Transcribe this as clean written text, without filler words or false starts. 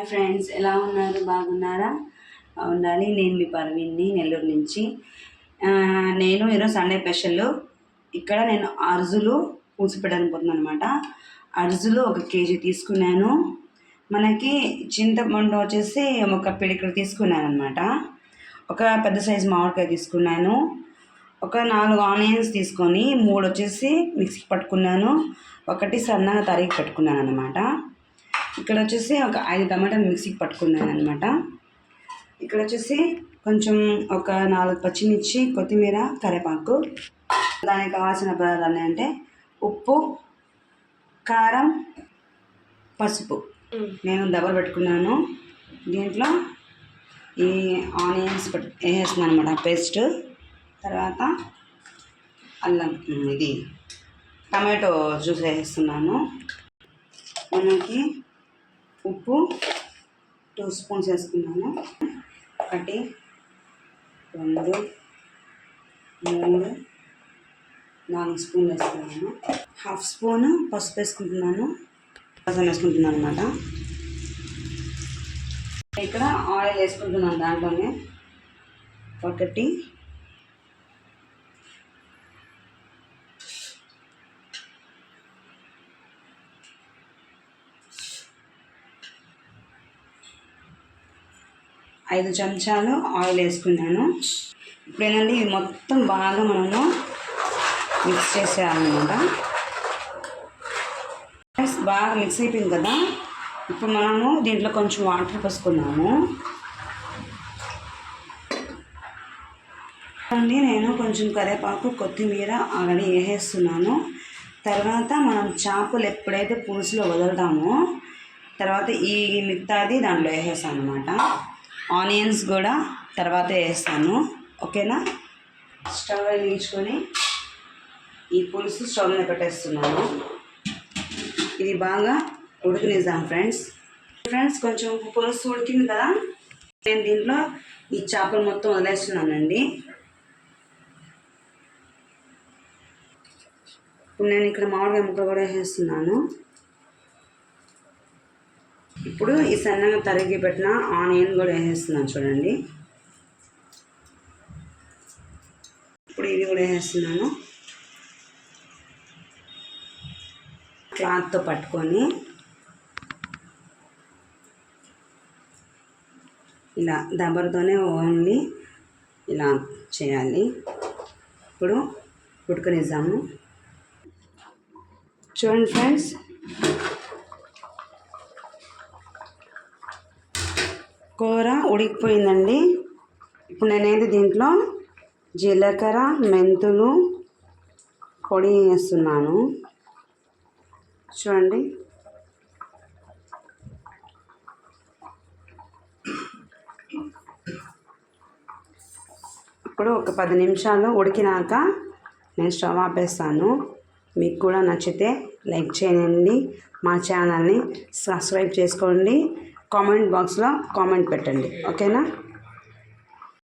Hi friends, ఎలా ఉన్నారు? బాగున్నారా? ఉండాలి. నేను మీ పర్వీన్ని, నెల్లూరు నుంచి. నేను ఈరోజు సండే స్పెషల్ ఇక్కడ నేను అరుజులు పూసిపెట్టడానికి పోతున్నాను అనమాట. అరుజులు 1 కేజీ తీసుకున్నాను. మనకి చింతపండు వచ్చేసి ఒక పిడికిలు తీసుకున్నాను అనమాట. ఒక పెద్ద సైజు మామిడికాయ తీసుకున్నాను. ఒక 4 ఆనియన్స్ తీసుకొని 3 వచ్చేసి మిక్సీకి పట్టుకున్నాను. 1 సన్నగా తరిగి పెట్టుకున్నాను అనమాట. ఇక్కడ వచ్చేసి ఒక 5 టమాటాలు మిక్సీకి పట్టుకున్నాను అనమాట. ఇక్కడ వచ్చేసి కొంచెం ఒక 4 పచ్చిమిర్చి, కొత్తిమీర, కరివేపాకు. దానికి కావాల్సిన పదార్థాలు అంటే ఉప్పు, కారం, పసుపు. నేను దబలు పెట్టుకున్నాను. దీంట్లో ఈ ఆనియన్స్ వేసేస్తున్నాను అనమాట పేస్ట్. తర్వాత అల్లం, ఇది టమాటో జ్యూస్ వేసేస్తున్నాను. మనకి ఉప్పు 2 స్పూన్స్ వేసుకున్నాను. 1, 2, 3, 4 స్పూన్లు వేసుకున్నాను. 1/2 స్పూను పసుపు వేసుకుంటున్నాను. రసం వేసుకుంటున్నాను అనమాట. ఇక్కడ ఆయిల్ వేసుకుంటున్నాను. దాంట్లోనే 1 5 చెంచాలు ఆయిల్ వేసుకున్నాను. ఇప్పుడు ఏంటంటే ఇది మొత్తం బాగా మనము మిక్స్ చేసేయాలన్నమాట. బాగా మిక్స్ అయిపోయింది కదా. ఇప్పుడు మనము దీంట్లో కొంచెం వాటర్ పోసుకున్నాము. నేను కొంచెం కరివేపాకు, కొత్తిమీర ఆల్రెడీ వేసేస్తున్నాను. తర్వాత మనం చేపలు ఎప్పుడైతే పులుసులో వదులుతామో తర్వాత ఈ మిగతాది దాంట్లో వేసేస్తాను అనమాట. ఆనియన్స్ కూడా తర్వాత వేస్తాను. ఓకేనా? స్టవ్ వెలిగించుకొని ఈ పులుసు స్టవ్ మీద పెట్టేస్తున్నాను. ఇది బాగా ఉడికినిద్దాం ఫ్రెండ్స్. కొంచెం పులుసు ఉడికింది కదా. నేను దీంట్లో ఈ చేపలు మొత్తం వదిలేస్తున్నానండి. ఇప్పుడు నేను ఇక్కడ మామిడికాయ ముక్కలు కూడా వేసేస్తున్నాను. ఇప్పుడు ఈ సన్నగా తరిగి పెట్టిన ఆనియన్ కూడా వేసేస్తున్నాను చూడండి. ఇప్పుడు ఇది కూడా వేసేస్తున్నాను. క్లాత్తో పట్టుకొని ఇలా దబరతోనే ఓన్లీ ఇలా చేయాలి. ఇప్పుడు ఉడకనిద్దాము. చూడండి ఫ్రెండ్స్, కూర ఉడికిపోయిందండి. ఇప్పుడు నేనైతే దీంట్లో జీలకర్ర, మెంతులు పొడి వేస్తున్నాను. చూడండి, ఇప్పుడు ఒక 10 నిమిషాలు ఉడికినాక నేను స్టవ్ ఆపేస్తాను. మీకు కూడా నచ్చితే లైక్ చేయండి, మా ఛానల్ని సబ్స్క్రైబ్ చేసుకోండి, కామెంట్ బాక్స్లో కామెంట్ పెట్టండి. ఓకేనా?